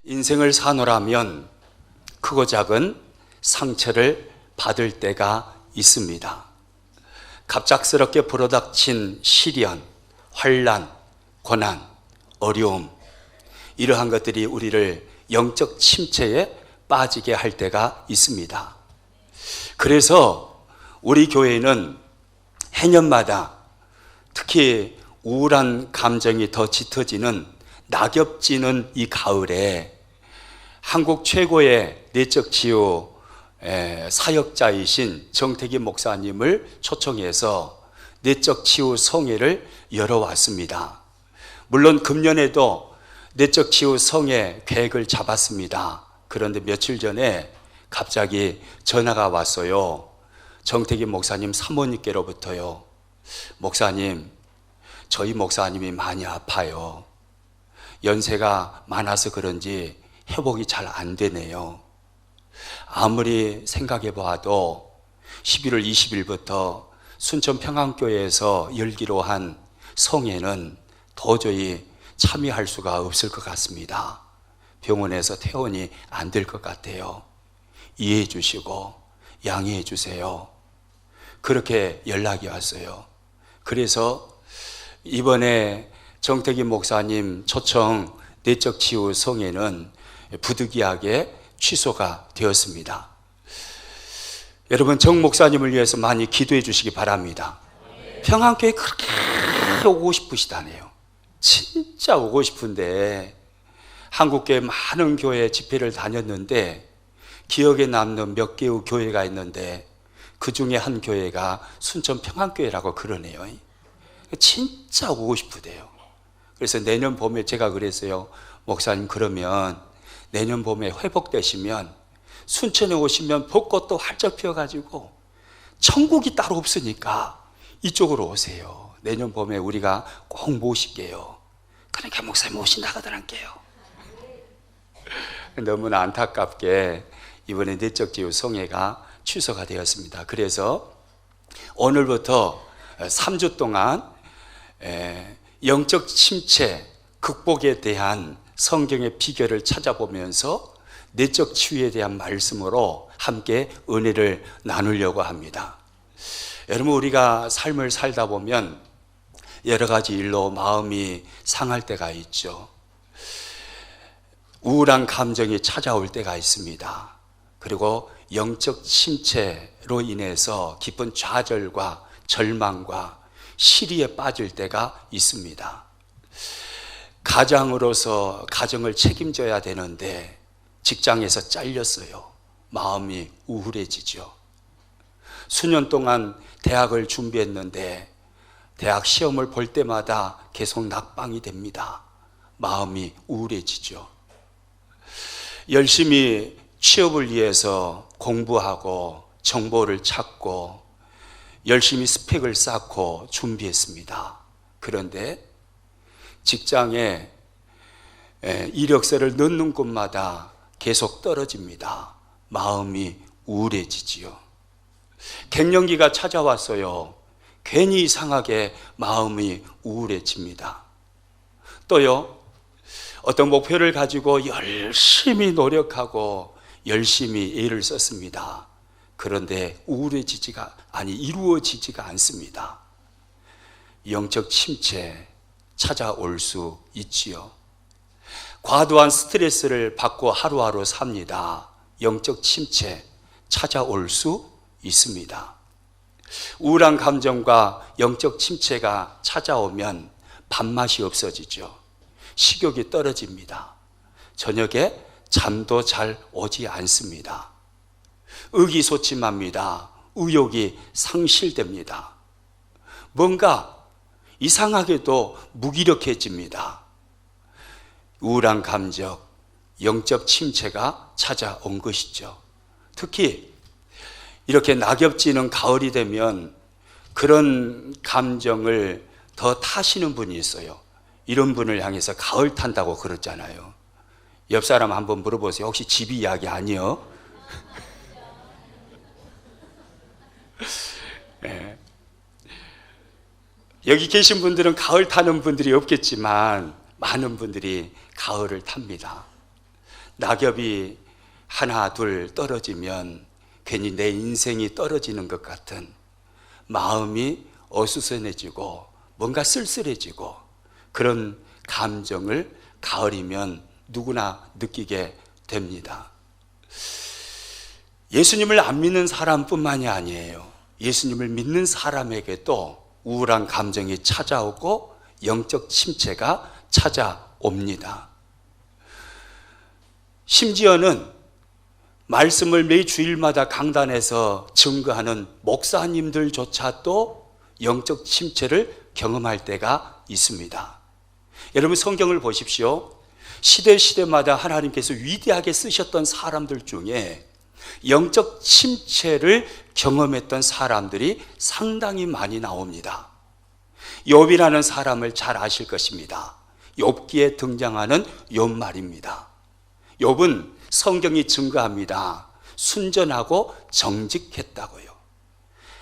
인생을 사노라면 크고 작은 상처를 받을 때가 있습니다. 갑작스럽게 불어닥친 시련, 환난, 고난, 어려움, 이러한 것들이 우리를 영적 침체에 빠지게 할 때가 있습니다. 그래서 우리 교회는 해년마다 특히 우울한 감정이 더 짙어지는 낙엽지는 이 가을에 한국 최고의 내적 치유 사역자이신 정태기 목사님을 초청해서 내적 치유 성회를 열어왔습니다. 물론 금년에도 내적 치유 성회 계획을 잡았습니다. 그런데 며칠 전에 갑자기 전화가 왔어요. 정태기 목사님 사모님께로부터요. 목사님, 저희 목사님이 많이 아파요. 연세가 많아서 그런지 회복이 잘 안 되네요. 아무리 생각해 봐도 11월 20일부터 순천 평안교회에서 열기로 한 성회는 도저히 참여할 수가 없을 것 같습니다. 병원에서 퇴원이 안 될 것 같아요. 이해해 주시고 양해해 주세요. 그렇게 연락이 왔어요. 그래서 이번에 정태기 목사님 초청 내적 치유 성회는 부득이하게 취소가 되었습니다. 여러분, 정 목사님을 위해서 많이 기도해 주시기 바랍니다. 평안교회 그렇게 오고 싶으시다네요. 진짜 오고 싶은데 한국교회 많은 교회 집회를 다녔는데 기억에 남는 몇 개의 교회가 있는데 그 중에 한 교회가 순천 평안교회라고 그러네요. 진짜 오고 싶으대요. 그래서 내년 봄에 제가 그랬어요. 목사님, 그러면 내년 봄에 회복되시면 순천에 오시면 벚꽃도 활짝 피어가지고 천국이 따로 없으니까 이쪽으로 오세요. 내년 봄에 우리가 꼭 모실게요. 그러니까 목사님 오신다 하더란게요. 너무나 안타깝게 이번에 내적 치유 성회가 취소가 되었습니다. 그래서 오늘부터 3주 동안 영적 침체 극복에 대한 성경의 비결을 찾아보면서 내적 치유에 대한 말씀으로 함께 은혜를 나누려고 합니다. 여러분, 우리가 삶을 살다 보면 여러 가지 일로 마음이 상할 때가 있죠. 우울한 감정이 찾아올 때가 있습니다. 그리고 영적 침체로 인해서 깊은 좌절과 절망과 시리에 빠질 때가 있습니다. 가장으로서 가정을 책임져야 되는데 직장에서 잘렸어요. 마음이 우울해지죠. 수년 동안 대학을 준비했는데 대학 시험을 볼 때마다 계속 낙방이 됩니다. 마음이 우울해지죠. 열심히 취업을 위해서 공부하고 정보를 찾고 열심히 스펙을 쌓고 준비했습니다. 그런데 직장에 이력서를 넣는 곳마다 계속 떨어집니다. 마음이 우울해지지요. 갱년기가 찾아왔어요. 괜히 이상하게 마음이 우울해집니다. 또요, 어떤 목표를 가지고 열심히 노력하고 열심히 애를 썼습니다. 그런데 이루어지지가 않습니다. 영적 침체 찾아올 수 있지요. 과도한 스트레스를 받고 하루하루 삽니다. 영적 침체 찾아올 수 있습니다. 우울한 감정과 영적 침체가 찾아오면 밥맛이 없어지죠. 식욕이 떨어집니다. 저녁에 잠도 잘 오지 않습니다. 의기소침합니다. 의욕이 상실됩니다. 뭔가 이상하게도 무기력해집니다. 우울한 감정, 영적 침체가 찾아온 것이죠. 특히 이렇게 낙엽지는 가을이 되면 그런 감정을 더 타시는 분이 있어요. 이런 분을 향해서 가을 탄다고 그러잖아요. 옆 사람 한번 물어보세요. 혹시 집이 이야기 아니요? 네. 여기 계신 분들은 가을 타는 분들이 없겠지만 많은 분들이 가을을 탑니다. 낙엽이 하나 둘 떨어지면 괜히 내 인생이 떨어지는 것 같은 마음이 어수선해지고 뭔가 쓸쓸해지고 그런 감정을 가을이면 누구나 느끼게 됩니다. 예수님을 안 믿는 사람뿐만이 아니에요. 예수님을 믿는 사람에게도 우울한 감정이 찾아오고 영적 침체가 찾아옵니다. 심지어는 말씀을 매 주일마다 강단에서 증거하는 목사님들조차도 영적 침체를 경험할 때가 있습니다. 여러분 성경을 보십시오. 시대마다 하나님께서 위대하게 쓰셨던 사람들 중에 영적 침체를 경험했던 사람들이 상당히 많이 나옵니다. 욥이라는 사람을 잘 아실 것입니다. 욥기에 등장하는 욥 말입니다. 욥은 성경이 증거합니다. 순전하고 정직했다고요.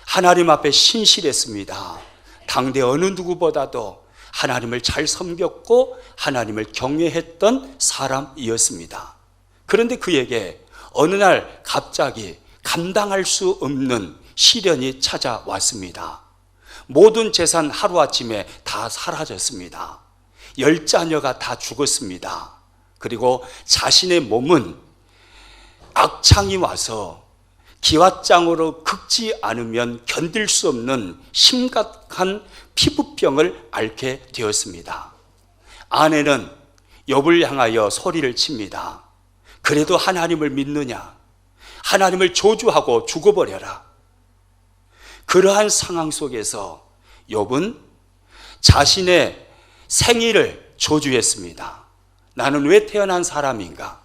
하나님 앞에 신실했습니다. 당대 어느 누구보다도 하나님을 잘 섬겼고 하나님을 경외했던 사람이었습니다. 그런데 그에게 어느 날 갑자기 감당할 수 없는 시련이 찾아왔습니다. 모든 재산 하루아침에 다 사라졌습니다. 10자녀가 다 죽었습니다. 그리고 자신의 몸은 악창이 와서 기왓장으로 긁지 않으면 견딜 수 없는 심각한 피부병을 앓게 되었습니다. 아내는 욥을 향하여 소리를 칩니다. 그래도 하나님을 믿느냐? 하나님을 저주하고 죽어버려라. 그러한 상황 속에서 욥은 자신의 생일을 저주했습니다. 나는 왜 태어난 사람인가?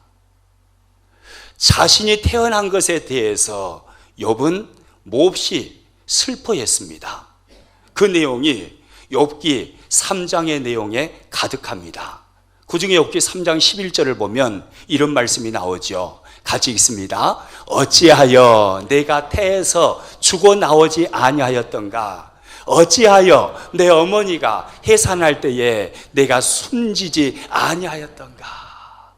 자신이 태어난 것에 대해서 욥은 몹시 슬퍼했습니다. 그 내용이 욥기 3장의 내용에 가득합니다. 그 중에 욥기 3장 11절을 보면 이런 말씀이 나오죠. 같이 읽습니다. 어찌하여 내가 태에서 죽어 나오지 아니하였던가? 어찌하여 내 어머니가 해산할 때에 내가 숨지지 아니하였던가?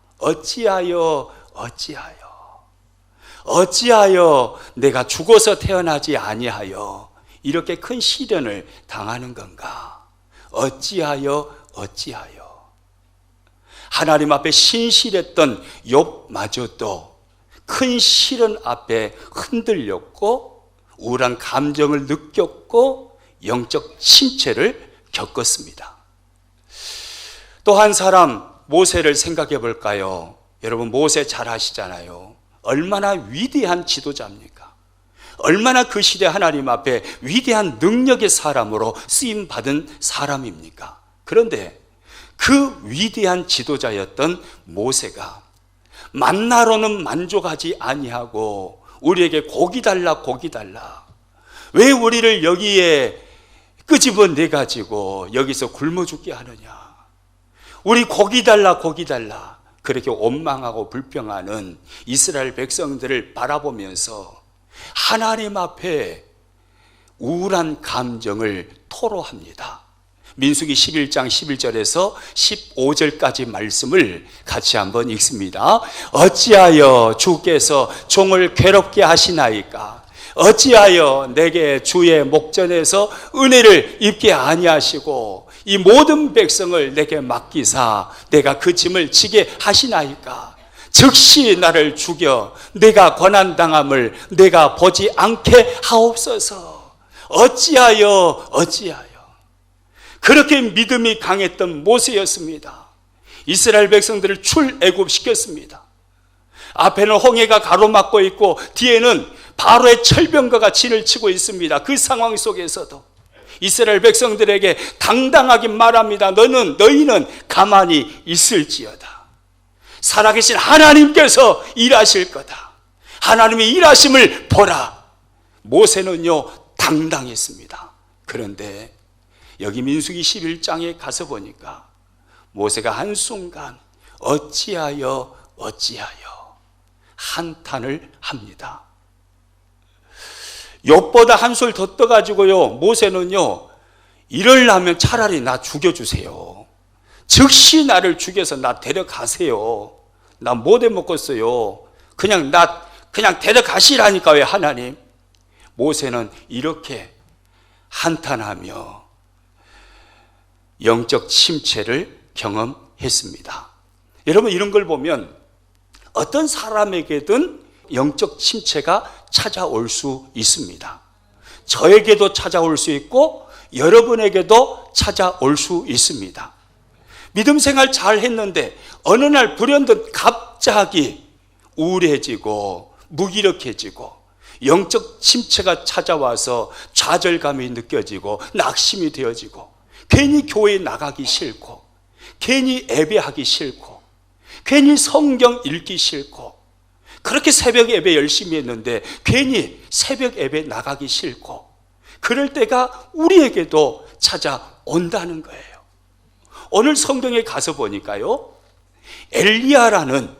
어찌하여 내가 죽어서 태어나지 아니하여 이렇게 큰 시련을 당하는 건가? 어찌하여 하나님 앞에 신실했던 욥마저도 큰 시련 앞에 흔들렸고 우울한 감정을 느꼈고 영적 침체를 겪었습니다. 또 한 사람 모세를 생각해 볼까요? 여러분 모세 잘 아시잖아요. 얼마나 위대한 지도자입니까? 얼마나 그 시대 하나님 앞에 위대한 능력의 사람으로 쓰임받은 사람입니까? 그런데 그 위대한 지도자였던 모세가 만나로는 만족하지 아니하고 우리에게 고기 달라 왜 우리를 여기에 끄집어내 가지고 여기서 굶어 죽게 하느냐? 우리 고기 달라 그렇게 원망하고 불평하는 이스라엘 백성들을 바라보면서 하나님 앞에 우울한 감정을 토로합니다. 민수기 11장 11절에서 15절까지 말씀을 같이 한번 읽습니다. 어찌하여 주께서 종을 괴롭게 하시나이까? 어찌하여 내게 주의 목전에서 은혜를 입게 아니하시고 이 모든 백성을 내게 맡기사 내가 그 짐을 지게 하시나이까? 즉시 나를 죽여 내가 고난당함을 내가 보지 않게 하옵소서. 어찌하여 그렇게 믿음이 강했던 모세였습니다. 이스라엘 백성들을 출애굽시켰습니다. 앞에는 홍해가 가로막고 있고 뒤에는 바로의 철병거가 진을 치고 있습니다. 그 상황 속에서도 이스라엘 백성들에게 당당하게 말합니다. 너희는 가만히 있을지어다. 살아계신 하나님께서 일하실 거다. 하나님의 일하심을 보라. 모세는요 당당했습니다. 그런데 여기 민수기 11장에 가서 보니까 모세가 한순간 어찌하여 한탄을 합니다. 욥보다 한술 더 떠가지고요 모세는요 이러려면 차라리 나 죽여주세요. 즉시 나를 죽여서 나 데려가세요. 나 못 해 먹겠어요. 그냥 데려가시라니까 왜 하나님? 모세는 이렇게 한탄하며 영적 침체를 경험했습니다. 여러분, 이런 걸 보면 어떤 사람에게든 영적 침체가 찾아올 수 있습니다. 저에게도 찾아올 수 있고 여러분에게도 찾아올 수 있습니다. 믿음 생활 잘 했는데 어느 날 불현듯 갑자기 우울해지고 무기력해지고 영적 침체가 찾아와서 좌절감이 느껴지고 낙심이 되어지고 괜히 교회에 나가기 싫고 괜히 예배하기 싫고 괜히 성경 읽기 싫고 그렇게 새벽 예배 열심히 했는데 괜히 새벽 예배 나가기 싫고 그럴 때가 우리에게도 찾아온다는 거예요. 오늘 성경에 가서 보니까요, 엘리야라는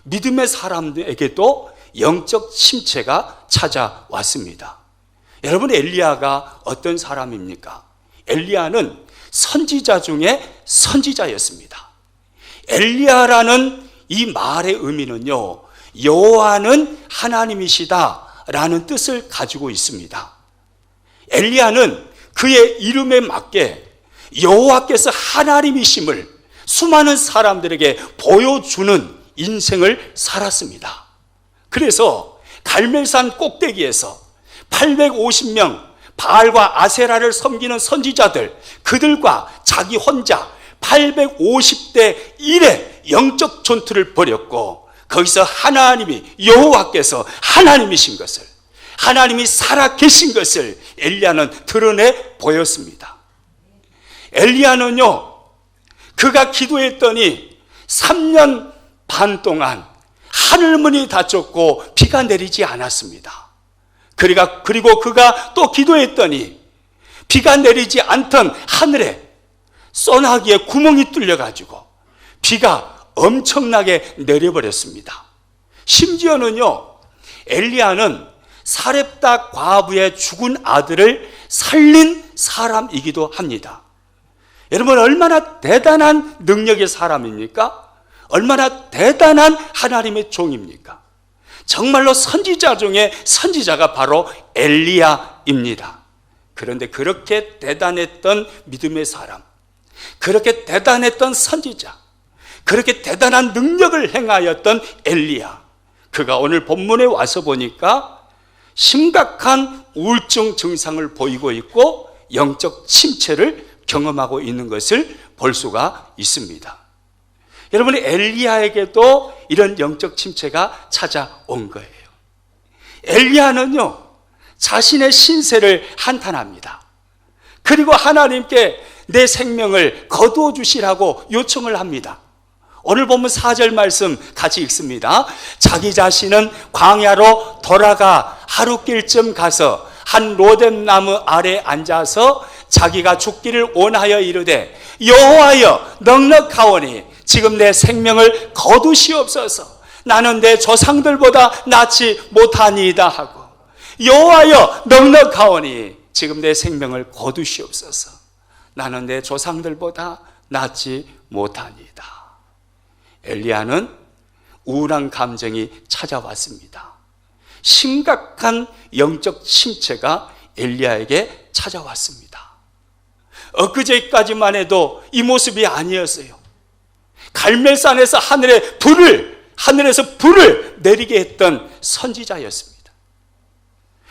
믿음의 사람에게도 영적 침체가 찾아왔습니다. 여러분, 엘리야가 어떤 사람입니까? 엘리야는 선지자 중에 선지자였습니다. 엘리야라는 이 말의 의미는요, 여호와는 하나님이시다 라는 뜻을 가지고 있습니다. 엘리야는 그의 이름에 맞게 여호와께서 하나님이심을 수많은 사람들에게 보여주는 인생을 살았습니다. 그래서 갈멜산 꼭대기에서 850명 바알과 아세라를 섬기는 선지자들, 그들과 자기 혼자 850대 1의 영적 전투를 벌였고, 거기서 하나님이, 여호와께서 하나님이신 것을, 하나님이 살아계신 것을 엘리야는 드러내 보였습니다. 엘리야는요, 그가 기도했더니 3년 반 동안 하늘문이 닫혔고 비가 내리지 않았습니다. 그리고 그가 또 기도했더니 비가 내리지 않던 하늘에 소나기에 구멍이 뚫려가지고 비가 엄청나게 내려버렸습니다. 심지어는요, 엘리야는 사렙다 과부의 죽은 아들을 살린 사람이기도 합니다. 여러분, 얼마나 대단한 능력의 사람입니까? 얼마나 대단한 하나님의 종입니까? 정말로 선지자 중에 선지자가 바로 엘리야입니다. 그런데 그렇게 대단했던 믿음의 사람, 그렇게 대단했던 선지자, 그렇게 대단한 능력을 행하였던 엘리야, 그가 오늘 본문에 와서 보니까 심각한 우울증 증상을 보이고 있고 영적 침체를 경험하고 있는 것을 볼 수가 있습니다. 여러분, 엘리야에게도 이런 영적 침체가 찾아온 거예요. 엘리야는요, 자신의 신세를 한탄합니다. 그리고 하나님께 내 생명을 거두어 주시라고 요청을 합니다. 오늘 보면 4절 말씀 같이 읽습니다. 자기 자신은 광야로 돌아가 하루길쯤 가서 한 로뎀나무 아래 앉아서 자기가 죽기를 원하여 이르되, 여호와여 넉넉하오니 지금 내 생명을 거두시옵소서. 나는 내 조상들보다 낫지 못하니이다 하고, 여호와여 넉넉하오니 지금 내 생명을 거두시옵소서. 나는 내 조상들보다 낫지 못하니이다. 엘리야는 우울한 감정이 찾아왔습니다. 심각한 영적 침체가 엘리야에게 찾아왔습니다. 엊그제까지만 해도 이 모습이 아니었어요. 갈멜산에서 하늘에서 불을 내리게 했던 선지자였습니다.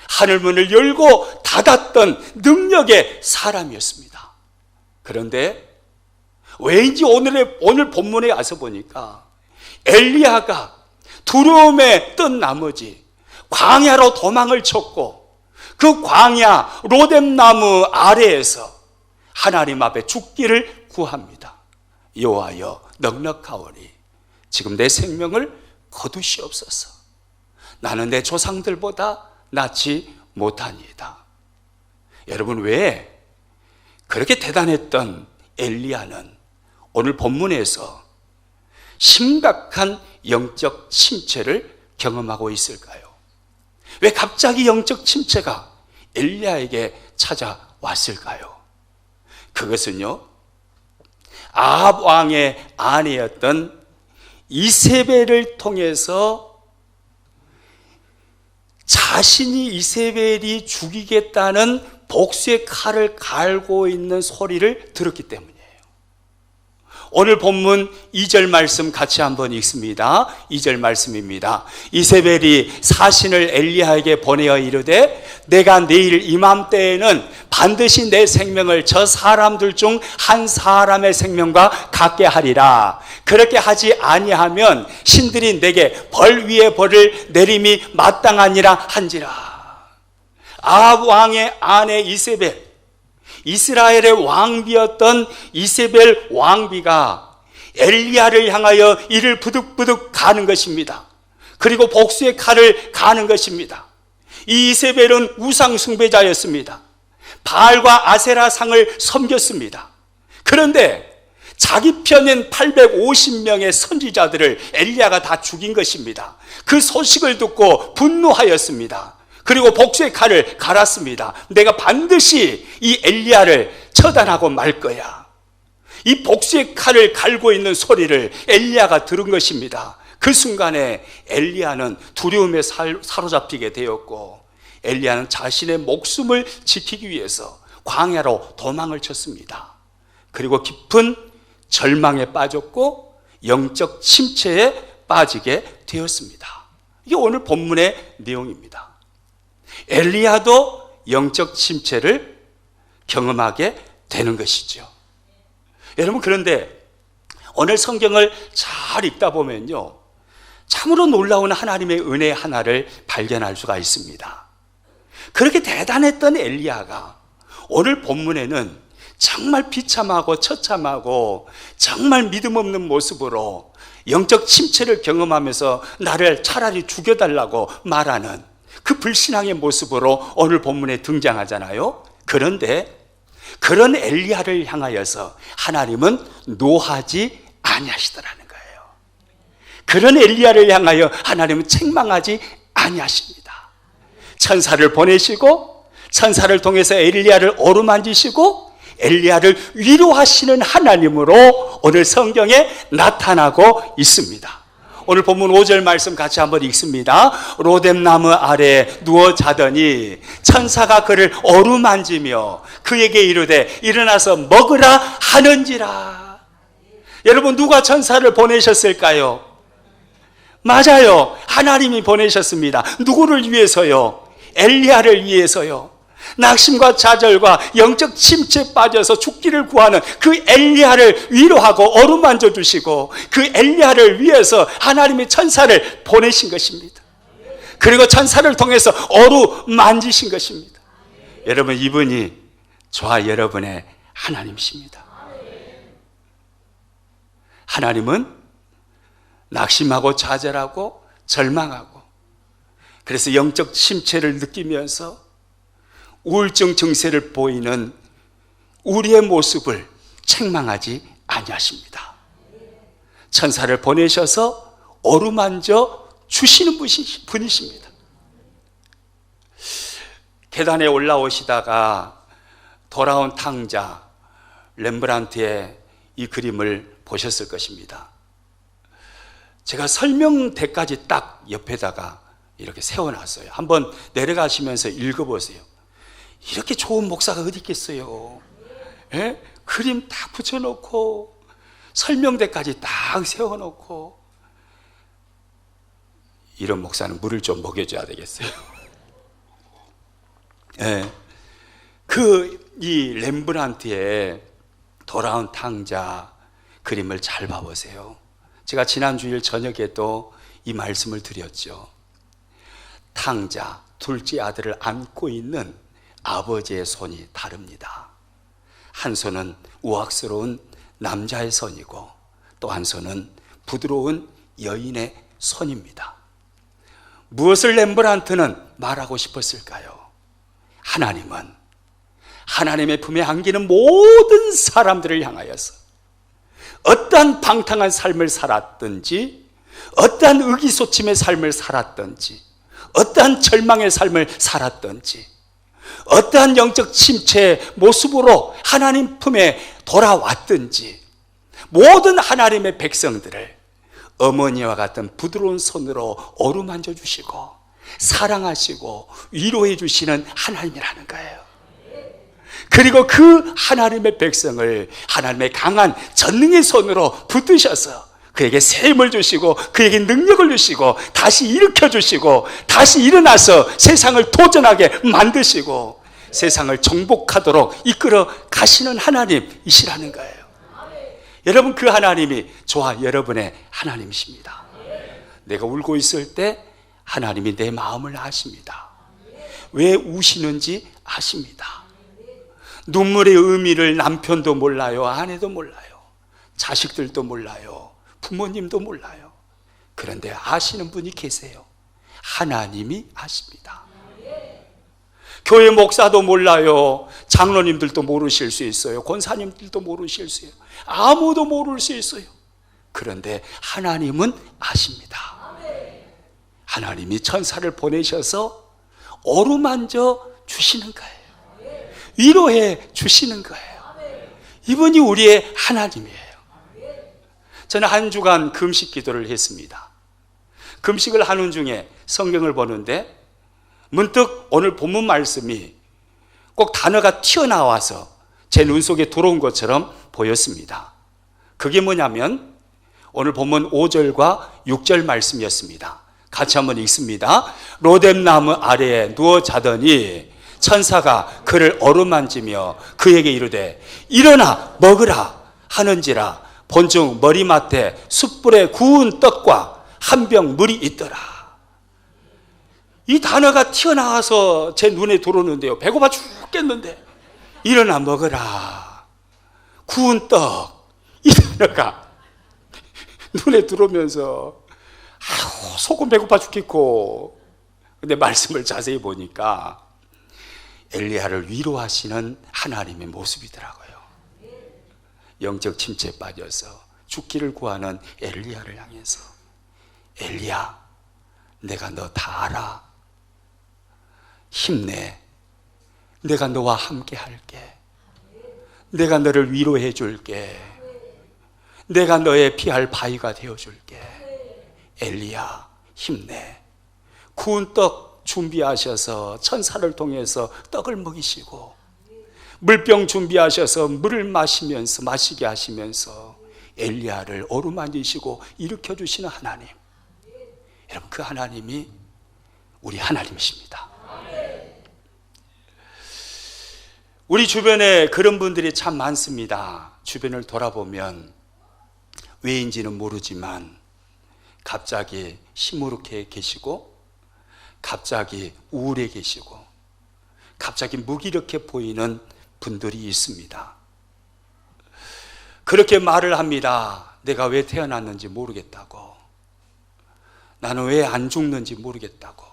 하늘문을 열고 닫았던 능력의 사람이었습니다. 그런데 왜인지 오늘 본문에 와서 보니까 엘리야가 두려움에 뜬 나머지 광야로 도망을 쳤고 그 광야 로뎀나무 아래에서 하나님 앞에 죽기를 구합니다. 여호와여 넉넉하오니 지금 내 생명을 거두시옵소서. 나는 내 조상들보다 낫지 못하니이다. 여러분, 왜 그렇게 대단했던 엘리야는 오늘 본문에서 심각한 영적 침체를 경험하고 있을까요? 왜 갑자기 영적 침체가 엘리야에게 찾아왔을까요? 그것은요, 아합 왕의 아내였던 이세벨을 통해서 자신이 이세벨이 죽이겠다는 복수의 칼을 갈고 있는 소리를 들었기 때문이에요. 오늘 본문 2절 말씀 같이 한번 읽습니다. 2절 말씀입니다. 이세벨이 사신을 엘리야에게 보내어 이르되 내가 내일 이맘때에는 반드시 내 생명을 저 사람들 중 한 사람의 생명과 같게 하리라. 그렇게 하지 아니하면 신들이 내게 벌 위에 벌을 내림이 마땅하니라 한지라. 아합 왕의 아내 이세벨, 이스라엘의 왕비였던 이세벨 왕비가 엘리야를 향하여 이를 부득부득 가는 것입니다. 그리고 복수의 칼을 가는 것입니다. 이 이세벨은 우상 숭배자였습니다. 바알과 아세라 상을 섬겼습니다. 그런데 자기 편인 850명의 선지자들을 엘리야가 다 죽인 것입니다. 그 소식을 듣고 분노하였습니다. 그리고 복수의 칼을 갈았습니다. 내가 반드시 이 엘리야를 처단하고 말 거야. 이 복수의 칼을 갈고 있는 소리를 엘리야가 들은 것입니다. 그 순간에 엘리야는 두려움에 사로잡히게 되었고, 엘리야는 자신의 목숨을 지키기 위해서 광야로 도망을 쳤습니다. 그리고 깊은 절망에 빠졌고 영적 침체에 빠지게 되었습니다. 이게 오늘 본문의 내용입니다. 엘리야도 영적 침체를 경험하게 되는 것이죠. 여러분, 그런데 오늘 성경을 잘 읽다 보면요, 참으로 놀라운 하나님의 은혜 하나를 발견할 수가 있습니다. 그렇게 대단했던 엘리야가 오늘 본문에는 정말 비참하고 처참하고 정말 믿음 없는 모습으로 영적 침체를 경험하면서 나를 차라리 죽여달라고 말하는 그 불신앙의 모습으로 오늘 본문에 등장하잖아요. 그런데 그런 엘리야를 향하여서 하나님은 노하지 아니하시더라는 거예요. 그런 엘리야를 향하여 하나님은 책망하지 아니하십니다. 천사를 보내시고 천사를 통해서 엘리야를 어루만지시고 엘리야를 위로하시는 하나님으로 오늘 성경에 나타나고 있습니다. 오늘 본문 5절 말씀 같이 한번 읽습니다. 로뎀나무 아래에 누워 자더니 천사가 그를 어루만지며 그에게 이르되 일어나서 먹으라 하는지라. 여러분, 누가 천사를 보내셨을까요? 맞아요, 하나님이 보내셨습니다. 누구를 위해서요? 엘리야를 위해서요. 낙심과 좌절과 영적 침체에 빠져서 죽기를 구하는 그 엘리야를 위로하고 어루만져 주시고 그 엘리야를 위해서 하나님이 천사를 보내신 것입니다. 그리고 천사를 통해서 어루만지신 것입니다. 여러분, 이분이 저와 여러분의 하나님이십니다. 하나님은 낙심하고 좌절하고 절망하고 그래서 영적 침체를 느끼면서 우울증 증세를 보이는 우리의 모습을 책망하지 아니하십니다. 천사를 보내셔서 어루만져 주시는 분이십니다. 계단에 올라오시다가 돌아온 탕자 렘브란트의 이 그림을 보셨을 것입니다. 제가 설명대까지 딱 옆에다가 이렇게 세워놨어요. 한번 내려가시면서 읽어보세요. 이렇게 좋은 목사가 어디 있겠어요? 예? 그림 딱 붙여놓고 설명대까지 딱 세워놓고, 이런 목사는 물을 좀 먹여줘야 되겠어요. 예. 이 렘브란트의 돌아온 탕자 그림을 잘 봐보세요. 제가 지난 주일 저녁에도 이 말씀을 드렸죠. 탕자, 둘째 아들을 안고 있는 아버지의 손이 다릅니다. 한 손은 우악스러운 남자의 손이고 또 한 손은 부드러운 여인의 손입니다. 무엇을 렘브란트는 말하고 싶었을까요? 하나님은 하나님의 품에 안기는 모든 사람들을 향하여서 어떠한 방탕한 삶을 살았든지, 어떠한 의기소침의 삶을 살았든지, 어떠한 절망의 삶을 살았든지, 어떠한 영적 침체의 모습으로 하나님 품에 돌아왔든지, 모든 하나님의 백성들을 어머니와 같은 부드러운 손으로 어루만져 주시고 사랑하시고 위로해 주시는 하나님이라는 거예요. 그리고 그 하나님의 백성을 하나님의 강한 전능의 손으로 붙드셔서 그에게 셈을 주시고 그에게 능력을 주시고 다시 일으켜 주시고 다시 일어나서 세상을 도전하게 만드시고 세상을 정복하도록 이끌어 가시는 하나님이시라는 거예요. 여러분, 그 하나님이 저와 여러분의 하나님이십니다. 내가 울고 있을 때 하나님이 내 마음을 아십니다. 왜 우시는지 아십니다. 눈물의 의미를 남편도 몰라요, 아내도 몰라요, 자식들도 몰라요, 부모님도 몰라요. 그런데 아시는 분이 계세요. 하나님이 아십니다. 교회 목사도 몰라요, 장로님들도 모르실 수 있어요, 권사님들도 모르실 수 있어요, 아무도 모를 수 있어요. 그런데 하나님은 아십니다. 하나님이 천사를 보내셔서 어루만져 주시는 거예요. 위로해 주시는 거예요. 이분이 우리의 하나님이에요. 저는 한 주간 금식 기도를 했습니다. 금식을 하는 중에 성경을 보는데 문득 오늘 본문 말씀이 꼭 단어가 튀어나와서 제 눈 속에 들어온 것처럼 보였습니다. 그게 뭐냐면 오늘 본문 5절과 6절 말씀이었습니다. 같이 한번 읽습니다. 로뎀나무 아래에 누워 자더니 천사가 그를 어루만지며 그에게 이르되 일어나 먹으라 하는지라 본중 머리맡에 숯불에 구운 떡과 한 병 물이 있더라. 이 단어가 튀어나와서 제 눈에 들어오는데요, 배고파 죽겠는데 일어나 먹으라, 구운 떡, 이 단어가 눈에 들어오면서 속은 배고파 죽겠고, 근데 말씀을 자세히 보니까 엘리야를 위로하시는 하나님의 모습이더라고요. 영적 침체에 빠져서 죽기를 구하는 엘리야를 향해서 엘리야, 내가 너 다 알아. 힘내. 내가 너와 함께 할게. 내가 너를 위로해 줄게. 내가 너의 피할 바위가 되어 줄게. 엘리야, 힘내. 구운 떡 준비하셔서 천사를 통해서 떡을 먹이시고 물병 준비하셔서 물을 마시게 하시면서 엘리야를 어루만지시고 일으켜 주시는 하나님. 여러분, 그 하나님이 우리 하나님이십니다. 우리 주변에 그런 분들이 참 많습니다. 주변을 돌아보면 왜인지는 모르지만 갑자기 시무룩해 계시고 갑자기 우울해 계시고 갑자기 무기력해 보이는 분들이 있습니다. 그렇게 말을 합니다. 내가 왜 태어났는지 모르겠다고, 나는 왜 안 죽는지 모르겠다고,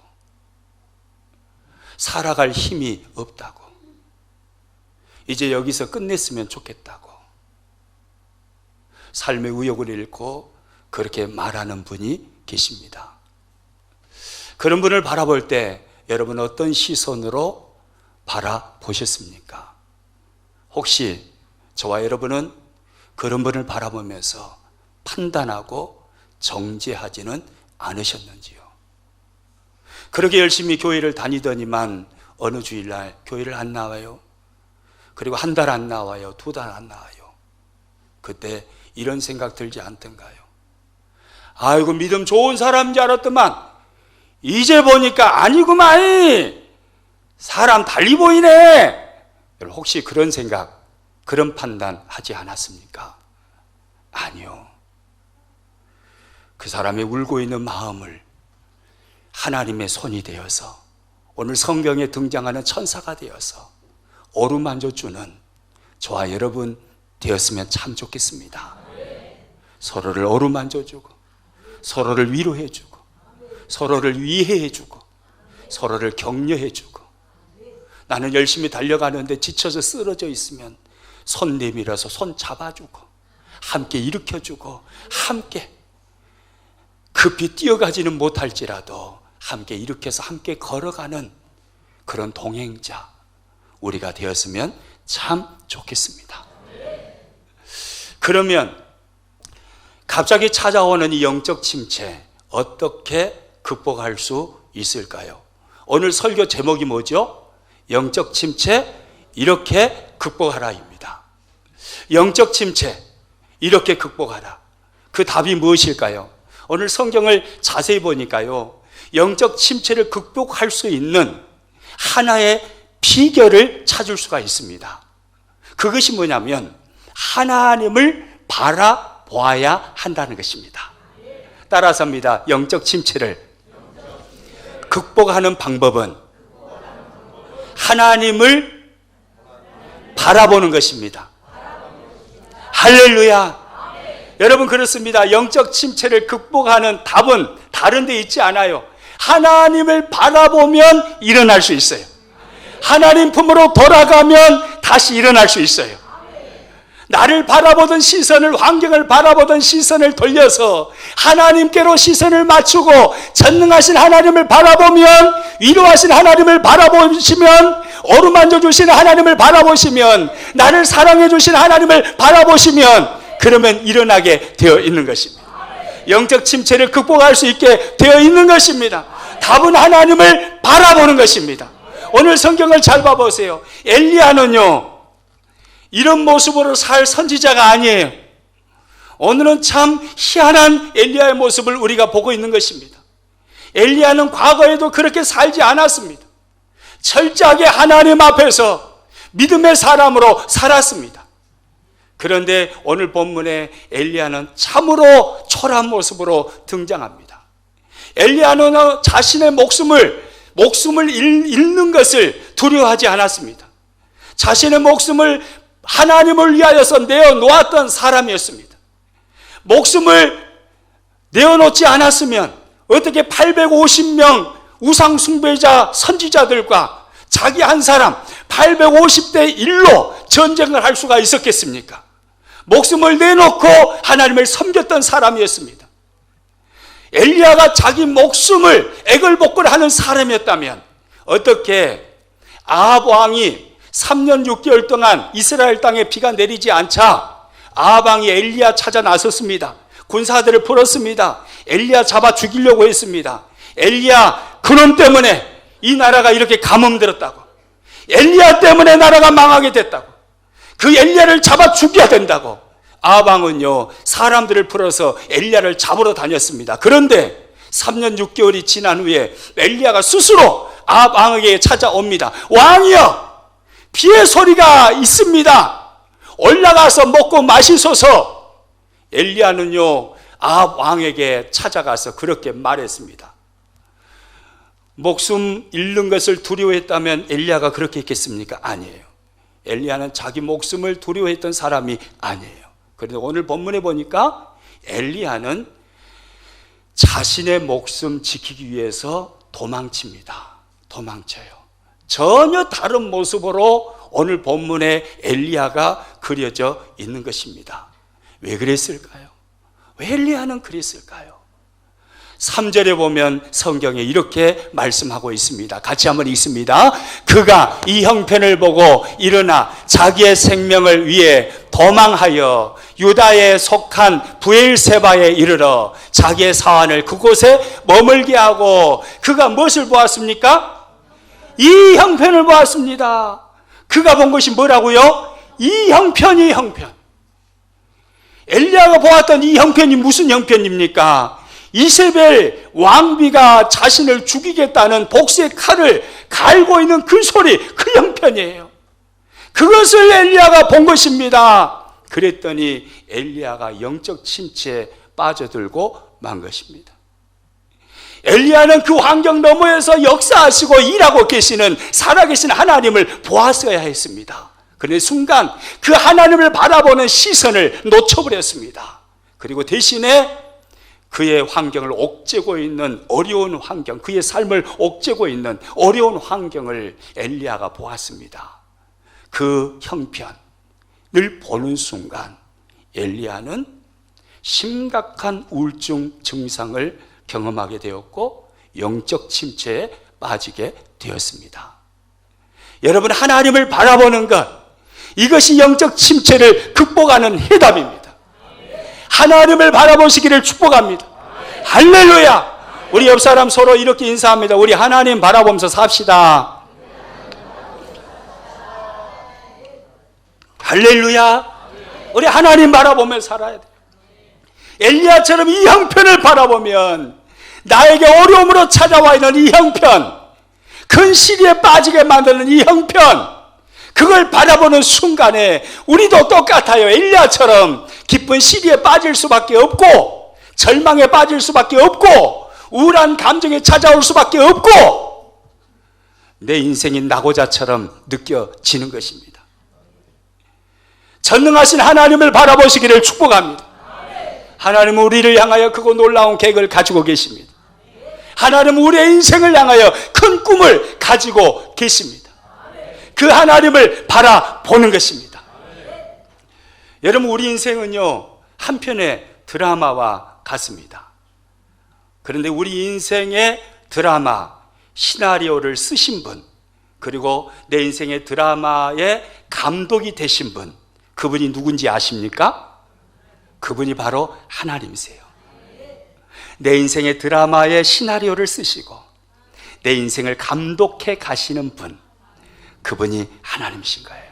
살아갈 힘이 없다고, 이제 여기서 끝냈으면 좋겠다고, 삶의 의욕을 잃고 그렇게 말하는 분이 계십니다. 그런 분을 바라볼 때 여러분 어떤 시선으로 바라보셨습니까? 혹시 저와 여러분은 그런 분을 바라보면서 판단하고 정죄하지는 않으셨는지요? 그렇게 열심히 교회를 다니더니만 어느 주일날 교회를 안 나와요. 그리고 한 달 안 나와요. 2달 안 나와요. 그때 이런 생각 들지 않던가요? 아이고, 믿음 좋은 사람인 줄 알았더만 이제 보니까 아니구만, 사람 달리 보이네. 여러분, 혹시 그런 생각, 그런 판단 하지 않았습니까? 아니요. 그 사람의 울고 있는 마음을 하나님의 손이 되어서 오늘 성경에 등장하는 천사가 되어서 어루만져주는 저와 여러분 되었으면 참 좋겠습니다. 서로를 어루만져주고 서로를 위로해주고 서로를 위해해주고 서로를 격려해주고, 나는 열심히 달려가는데 지쳐서 쓰러져 있으면 손 내밀어서 손 잡아주고 함께 일으켜주고 함께 급히 뛰어가지는 못할지라도 함께 일으켜서 함께 걸어가는 그런 동행자 우리가 되었으면 참 좋겠습니다. 그러면 갑자기 찾아오는 이 영적 침체 어떻게 극복할 수 있을까요? 오늘 설교 제목이 뭐죠? 영적 침체 이렇게 극복하라입니다. 영적 침체 이렇게 극복하라. 그 답이 무엇일까요? 오늘 성경을 자세히 보니까요, 영적 침체를 극복할 수 있는 하나의 비결을 찾을 수가 있습니다. 그것이 뭐냐면 하나님을 바라보아야 한다는 것입니다. 따라서 합니다. 영적 침체를 극복하는 방법은 하나님을 바라보는 것입니다. 할렐루야. 여러분, 그렇습니다. 영적 침체를 극복하는 답은 다른 데 있지 않아요. 하나님을 바라보면 일어날 수 있어요. 하나님 품으로 돌아가면 다시 일어날 수 있어요. 나를 바라보던 시선을, 환경을 바라보던 시선을 돌려서 하나님께로 시선을 맞추고 전능하신 하나님을 바라보면, 위로하신 하나님을 바라보시면, 어루만져 주시는 하나님을 바라보시면, 나를 사랑해 주시는 하나님을 바라보시면, 그러면 일어나게 되어 있는 것입니다. 영적 침체를 극복할 수 있게 되어 있는 것입니다. 답은 하나님을 바라보는 것입니다. 오늘 성경을 잘 봐보세요. 엘리야는요, 이런 모습으로 살 선지자가 아니에요. 오늘은 참 희한한 엘리야의 모습을 우리가 보고 있는 것입니다. 엘리야는 과거에도 그렇게 살지 않았습니다. 철저하게 하나님 앞에서 믿음의 사람으로 살았습니다. 그런데 오늘 본문에 엘리야는 참으로 초라한 모습으로 등장합니다. 엘리야는 자신의 목숨을 잃는 것을 두려워하지 않았습니다. 자신의 목숨을 하나님을 위하여서 내어놓았던 사람이었습니다. 목숨을 내어놓지 않았으면 어떻게 850명 우상 숭배자 선지자들과 자기 한 사람 850대 1로 전쟁을 할 수가 있었겠습니까? 목숨을 내놓고 하나님을 섬겼던 사람이었습니다. 엘리야가 자기 목숨을 애걸복걸하는 사람이었다면 어떻게 아합 왕이 3년 6개월 동안 이스라엘 땅에 비가 내리지 않자 아합 왕이 엘리야 찾아 나섰습니다. 군사들을 풀었습니다. 엘리야 잡아 죽이려고 했습니다. 엘리야 그놈 때문에 이 나라가 이렇게 가뭄들었다고, 엘리야 때문에 나라가 망하게 됐다고, 그 엘리야를 잡아 죽여야 된다고 아합 왕은요 사람들을 풀어서 엘리야를 잡으러 다녔습니다. 그런데 3년 6개월이 지난 후에 엘리야가 스스로 아합 왕에게 찾아옵니다. 왕이여, 비의 소리가 있습니다. 올라가서 먹고 마시소서. 엘리야는요 아합 왕에게 찾아가서 그렇게 말했습니다. 목숨 잃는 것을 두려워했다면 엘리야가 그렇게 했겠습니까? 아니에요. 엘리야는 자기 목숨을 두려워했던 사람이 아니에요. 그런데 오늘 본문에 보니까 엘리야는 자신의 목숨 지키기 위해서 도망칩니다. 도망쳐요. 전혀 다른 모습으로 오늘 본문에 엘리야가 그려져 있는 것입니다. 왜 그랬을까요? 왜 엘리야는 그랬을까요? 3절에 보면 성경에 이렇게 말씀하고 있습니다. 같이 한번 읽습니다. 그가 이 형편을 보고 일어나 자기의 생명을 위해 도망하여 유다에 속한 브엘세바에 이르러 자기의 사환을 그곳에 머물게 하고, 그가 무엇을 보았습니까? 이 형편을 보았습니다. 그가 본 것이 뭐라고요? 이 형편이 형편. 엘리야가 보았던 이 형편이 무슨 형편입니까? 이세벨 왕비가 자신을 죽이겠다는 복수의 칼을 갈고 있는 그 소리, 그 형편이에요. 그것을 엘리야가 본 것입니다. 그랬더니 엘리야가 영적 침체에 빠져들고 만 것입니다. 엘리야는 그 환경 너머에서 역사하시고 일하고 계시는 살아계신 하나님을 보았어야 했습니다. 그런데 순간 그 하나님을 바라보는 시선을 놓쳐버렸습니다. 그리고 대신에 그의 환경을 옥죄고 있는 어려운 환경, 그의 삶을 옥죄고 있는 어려운 환경을 엘리야가 보았습니다. 그 형편을 보는 순간 엘리야는 심각한 우울증 증상을 경험하게 되었고 영적 침체에 빠지게 되었습니다. 여러분, 하나님을 바라보는 것, 이것이 영적 침체를 극복하는 해답입니다. 하나님을 바라보시기를 축복합니다. 할렐루야. 우리 옆 사람 서로 이렇게 인사합니다. 우리 하나님 바라보면서 삽시다. 할렐루야. 우리 하나님 바라보면서 살아야 돼요. 엘리야처럼 이 형편을 바라보면, 나에게 어려움으로 찾아와 있는 이 형편, 큰 시리에 빠지게 만드는 이 형편, 그걸 바라보는 순간에 우리도 똑같아요. 엘리야처럼 깊은 시리에 빠질 수밖에 없고, 절망에 빠질 수밖에 없고, 우울한 감정에 찾아올 수밖에 없고, 내 인생이 낙오자처럼 느껴지는 것입니다. 전능하신 하나님을 바라보시기를 축복합니다. 하나님은 우리를 향하여 크고 놀라운 계획을 가지고 계십니다. 하나님은 우리의 인생을 향하여 큰 꿈을 가지고 계십니다. 그 하나님을 바라보는 것입니다. 여러분, 우리 인생은요, 한편의 드라마와 같습니다. 그런데 우리 인생의 드라마, 시나리오를 쓰신 분, 그리고 내 인생의 드라마의 감독이 되신 분, 그분이 누군지 아십니까? 그분이 바로 하나님이세요. 내 인생의 드라마의 시나리오를 쓰시고 내 인생을 감독해 가시는 분, 그분이 하나님이신 거예요.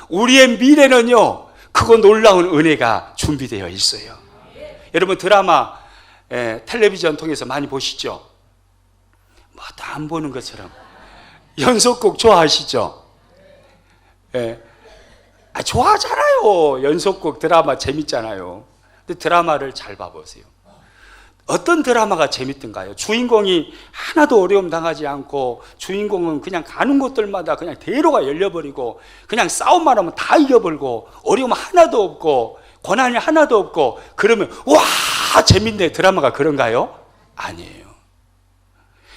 우리의 미래는요, 크고 놀라운 은혜가 준비되어 있어요. 여러분, 드라마 텔레비전 통해서 많이 보시죠? 뭐 다 안 보는 것처럼 연속곡 좋아하시죠? 좋아하잖아요. 연속곡 드라마 재밌잖아요. 근데 드라마를 잘 봐보세요. 어떤 드라마가 재밌던가요? 주인공이 하나도 어려움 당하지 않고, 주인공은 그냥 가는 곳들마다 그냥 대로가 열려버리고, 그냥 싸움만 하면 다 이겨버리고, 어려움 하나도 없고, 고난이 하나도 없고, 그러면 와 재밌네. 드라마가 그런가요? 아니에요.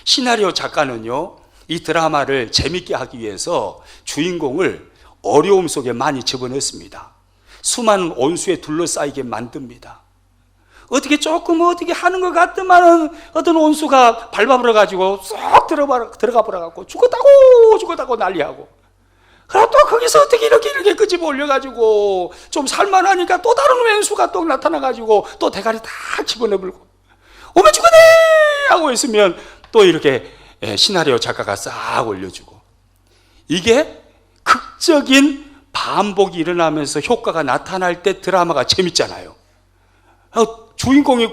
시나리오 작가는요, 이 드라마를 재밌게 하기 위해서 주인공을 어려움 속에 많이 집어넣습니다. 수많은 온수에 둘러싸이게 만듭니다. 어떻게 조금 어떻게 하는 것 같더만은 어떤 온수가 밟아버려 가지고 쏙 들어가 버려 갖고 죽었다고 난리하고, 그럼 또 거기서 어떻게 이렇게 끄집어 올려 가지고 좀 살만하니까 또 다른 왼수가 또 나타나 가지고 또 대가리 다 집어넣어버리고, 오면 죽었네 하고 있으면 또 이렇게 시나리오 작가가 싹 올려주고, 이게 극적인 반복이 일어나면서 효과가 나타날 때 드라마가 재밌잖아요. 주인공이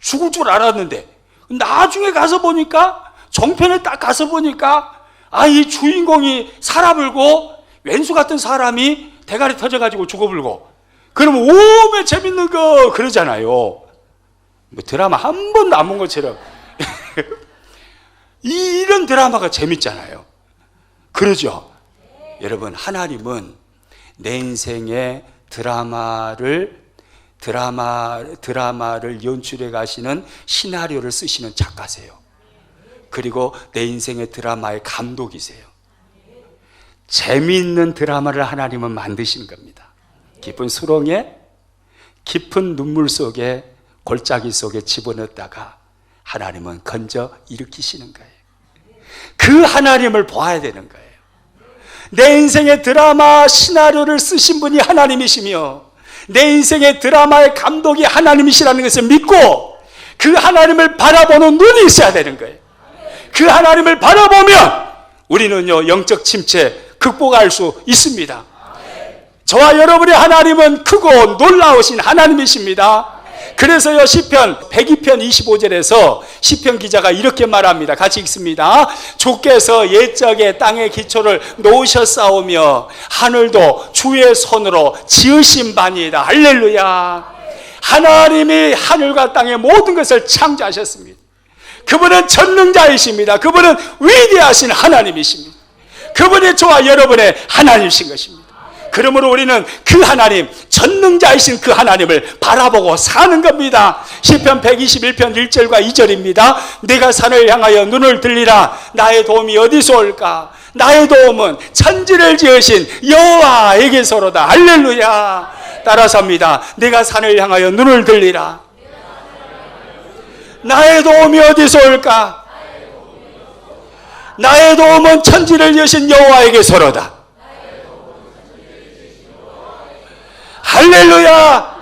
죽을 줄 알았는데 나중에 가서 보니까, 정편에 딱 가서 보니까, 이 주인공이 살아불고 왼수 같은 사람이 대가리 터져가지고 죽어불고, 그러면 오메 재밌는 거 그러잖아요. 뭐 드라마 한 번도 안 본 것처럼 이런 드라마가 재밌잖아요. 그러죠? 여러분, 하나님은 내 인생의 드라마를 연출해 가시는, 시나리오를 쓰시는 작가세요. 그리고 내 인생의 드라마의 감독이세요. 재미있는 드라마를 하나님은 만드시는 겁니다. 깊은 수렁에, 깊은 눈물 속에, 골짜기 속에 집어넣다가 하나님은 건져 일으키시는 거예요. 그 하나님을 보아야 되는 거예요. 내 인생의 드라마 시나리오를 쓰신 분이 하나님이시며, 내 인생의 드라마의 감독이 하나님이시라는 것을 믿고 그 하나님을 바라보는 눈이 있어야 되는 거예요. 그 하나님을 바라보면 우리는요, 영적 침체 극복할 수 있습니다. 저와 여러분의 하나님은 크고 놀라우신 하나님이십니다. 그래서요, 시편 102편 25절에서 시편 기자가 이렇게 말합니다. 같이 읽습니다. 주께서 옛적에 땅의 기초를 놓으셨사오며 하늘도 주의 손으로 지으신 바니이다. 할렐루야. 하나님이 하늘과 땅의 모든 것을 창조하셨습니다. 그분은 전능자이십니다. 그분은 위대하신 하나님이십니다. 그분이 저와 여러분의 하나님이신 것입니다. 그러므로 우리는 그 하나님, 전능자이신 그 하나님을 바라보고 사는 겁니다. 시편 121편 1절과 2절입니다. 내가 산을 향하여 눈을 들리라. 나의 도움이 어디서 올까? 나의 도움은 천지를 지으신 여호와에게서로다. 할렐루야. 따라서 합니다. 내가 산을 향하여 눈을 들리라. 나의 도움이 어디서 올까? 나의 도움은 천지를 지으신 여호와에게서로다. 할렐루야.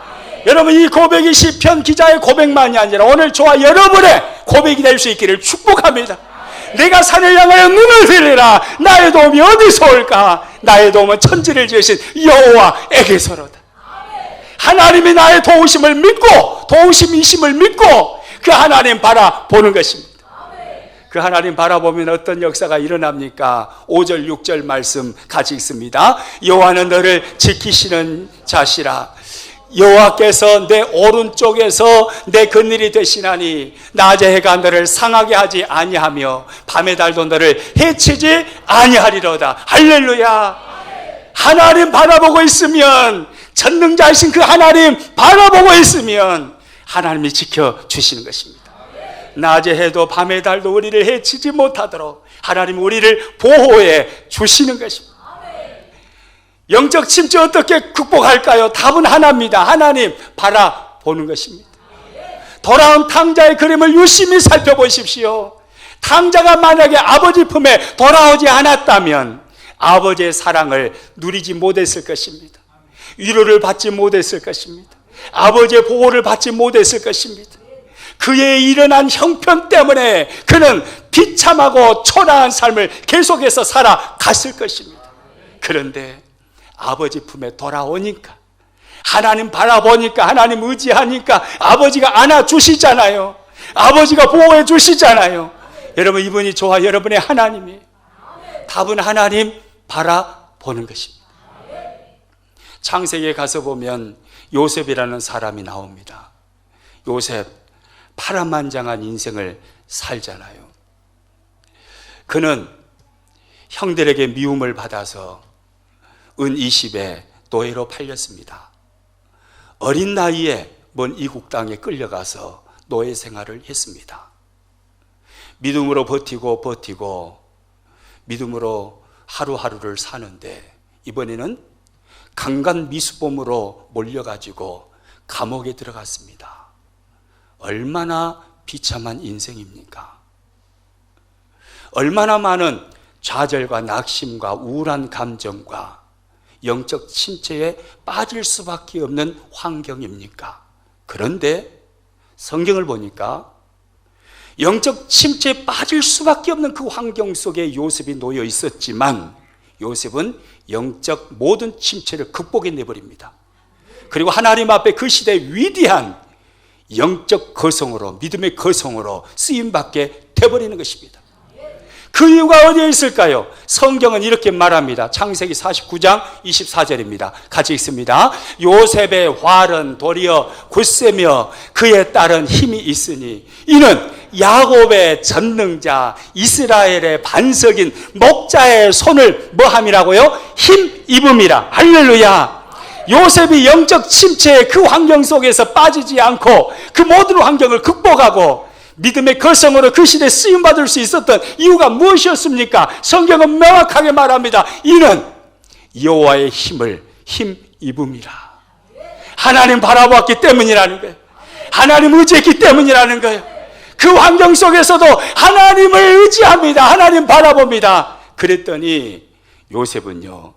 여러분, 이 고백이 시편 기자의 고백만이 아니라 오늘 저와 여러분의 고백이 될 수 있기를 축복합니다. 내가 산을 향하여 눈을 들리라. 나의 도움이 어디서 올까? 나의 도움은 천지를 지으신 여호와에게서로다. 하나님이 나의 도우심을 믿고, 도우심이심을 믿고 그 하나님 바라보는 것입니다. 그 하나님 바라보면 어떤 역사가 일어납니까? 5절 6절 말씀 같이 읽습니다. 여호와는 너를 지키시는 자시라. 여호와께서 내 오른쪽에서 내 그늘이 되시나니 낮의 해가 너를 상하게 하지 아니하며 밤의 달도 너를 해치지 아니하리로다. 할렐루야. 하나님 바라보고 있으면, 전능자이신 그 하나님 바라보고 있으면 하나님이 지켜주시는 것입니다. 낮의 해도 밤의 달도 우리를 해치지 못하도록 하나님 우리를 보호해 주시는 것입니다. 영적 침체 어떻게 극복할까요? 답은 하나입니다. 하나님 바라보는 것입니다. 돌아온 탕자의 그림을 유심히 살펴보십시오. 탕자가 만약에 아버지 품에 돌아오지 않았다면 아버지의 사랑을 누리지 못했을 것입니다. 위로를 받지 못했을 것입니다. 아버지의 보호를 받지 못했을 것입니다. 그의 일어난 형편 때문에 그는 비참하고 초라한 삶을 계속해서 살아갔을 것입니다. 그런데 아버지 품에 돌아오니까, 하나님 바라보니까, 하나님 의지하니까 아버지가 안아주시잖아요. 아버지가 보호해 주시잖아요. 여러분, 이분이 저와 여러분의 하나님이에요. 답은 하나님 바라보는 것입니다. 창세기에 가서 보면 요셉이라는 사람이 나옵니다. 요셉, 파란만장한 인생을 살잖아요. 그는 형들에게 미움을 받아서 은 20에 노예로 팔렸습니다. 어린 나이에 먼 이국 땅에 끌려가서 노예 생활을 했습니다. 믿음으로 버티고 믿음으로 하루하루를 사는데 이번에는 강간 미수범으로 몰려가지고 감옥에 들어갔습니다. 얼마나 비참한 인생입니까? 얼마나 많은 좌절과 낙심과 우울한 감정과 영적 침체에 빠질 수밖에 없는 환경입니까? 그런데 성경을 보니까 영적 침체에 빠질 수밖에 없는 그 환경 속에 요셉이 놓여 있었지만 요셉은 영적 모든 침체를 극복해내버립니다. 그리고 하나님 앞에 그 시대의 위대한 영적 거성으로, 믿음의 거성으로 쓰임받게 되어버리는 것입니다. 그 이유가 어디에 있을까요? 성경은 이렇게 말합니다. 창세기 49장 24절입니다. 같이 읽습니다. 요셉의 활은 도리어 굳세며 그의 딸은 힘이 있으니 이는 야곱의 전능자 이스라엘의 반석인 목자의 손을 뭐함이라고요? 힘입음이라. 할렐루야. 요셉이 영적 침체의 그 환경 속에서 빠지지 않고 그 모든 환경을 극복하고 믿음의 거성으로 그 시대에 쓰임받을 수 있었던 이유가 무엇이었습니까? 성경은 명확하게 말합니다. 이는 여호와의 힘을 힘입음이라. 하나님 바라보았기 때문이라는 거예요. 하나님 의지했기 때문이라는 거예요. 그 환경 속에서도 하나님을 의지합니다. 하나님 바라봅니다. 그랬더니 요셉은요,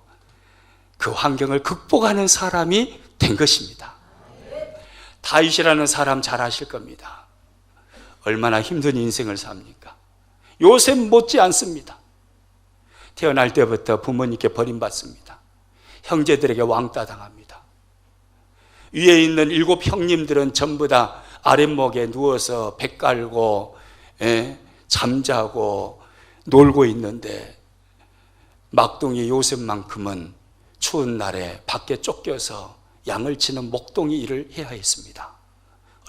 그 환경을 극복하는 사람이 된 것입니다. 다윗이라는 사람 잘 아실 겁니다. 얼마나 힘든 인생을 삽니까? 요셉 못지 않습니다. 태어날 때부터 부모님께 버림받습니다. 형제들에게 왕따 당합니다. 위에 있는 7 형님들은 전부 다 아랫목에 누워서 배 깔고 잠자고 놀고 있는데 막둥이 요셉만큼은 추운 날에 밖에 쫓겨서 양을 치는 목동이 일을 해야 했습니다.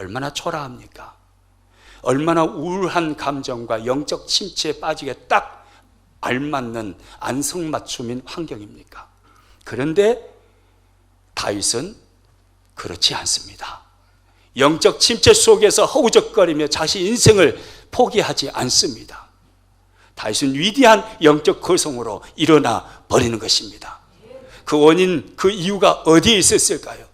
얼마나 초라합니까? 얼마나 우울한 감정과 영적 침체에 빠지게 딱 알맞는 안성맞춤인 환경입니까? 그런데 다윗은 그렇지 않습니다. 영적 침체 속에서 허우적거리며 자신 인생을 포기하지 않습니다. 다윗은 위대한 영적 거성으로 일어나 버리는 것입니다. 그 원인, 그 이유가 어디에 있었을까요?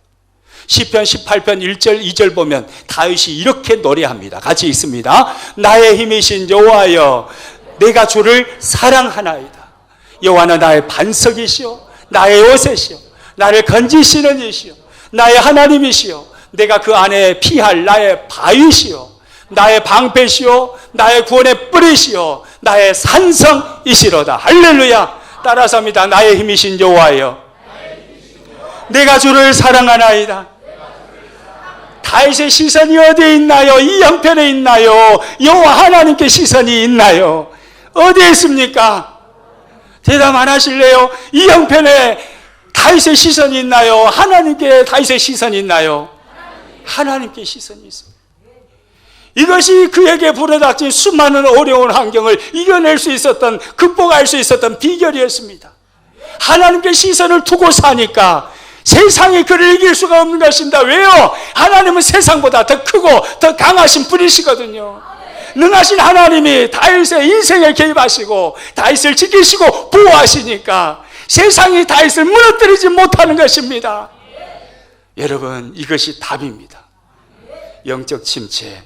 시편 18편 1절 2절 보면 다윗이 이렇게 노래합니다. 같이 읽습니다. 나의 힘이신 여호와여, 내가 주를 사랑하나이다. 여호와는 나의 반석이시오, 나의 요새시오, 나를 건지시는 이시오, 나의 하나님이시요 내가 그 안에 피할 나의 바위시요 나의 방패시요 나의 구원의 뿌리시요 나의 산성이시로다. 할렐루야. 따라서 합니다. 나의 힘이신 여호와여 내가 주를 사랑하나이다. 다윗의 시선이 어디에 있나요? 이 형편에 있나요? 여호와 하나님께 시선이 있나요? 어디에 있습니까? 대답 안 하실래요? 이 형편에 다윗의 시선이 있나요? 하나님께 다윗의 시선이 있나요? 하나님께 시선이 있습니다. 이것이 그에게 불어닥친 수많은 어려운 환경을 이겨낼 수 있었던, 극복할 수 있었던 비결이었습니다. 하나님께 시선을 두고 사니까 세상이 그를 이길 수가 없는 것입니다. 왜요? 하나님은 세상보다 더 크고 더 강하신 분이시거든요. 능하신 하나님이 다윗의 인생에 개입하시고 다윗을 지키시고 보호하시니까 세상이 다윗을 무너뜨리지 못하는 것입니다. 여러분, 이것이 답입니다. 영적 침체,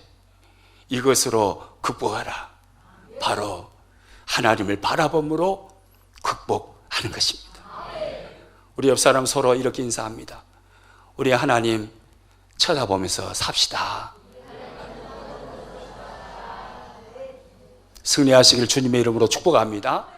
이것으로 극복하라. 바로 하나님을 바라봄으로 극복하는 것입니다. 우리 옆 사람 서로 이렇게 인사합니다. 우리 하나님 쳐다보면서 삽시다. 승리하시길 주님의 이름으로 축복합니다.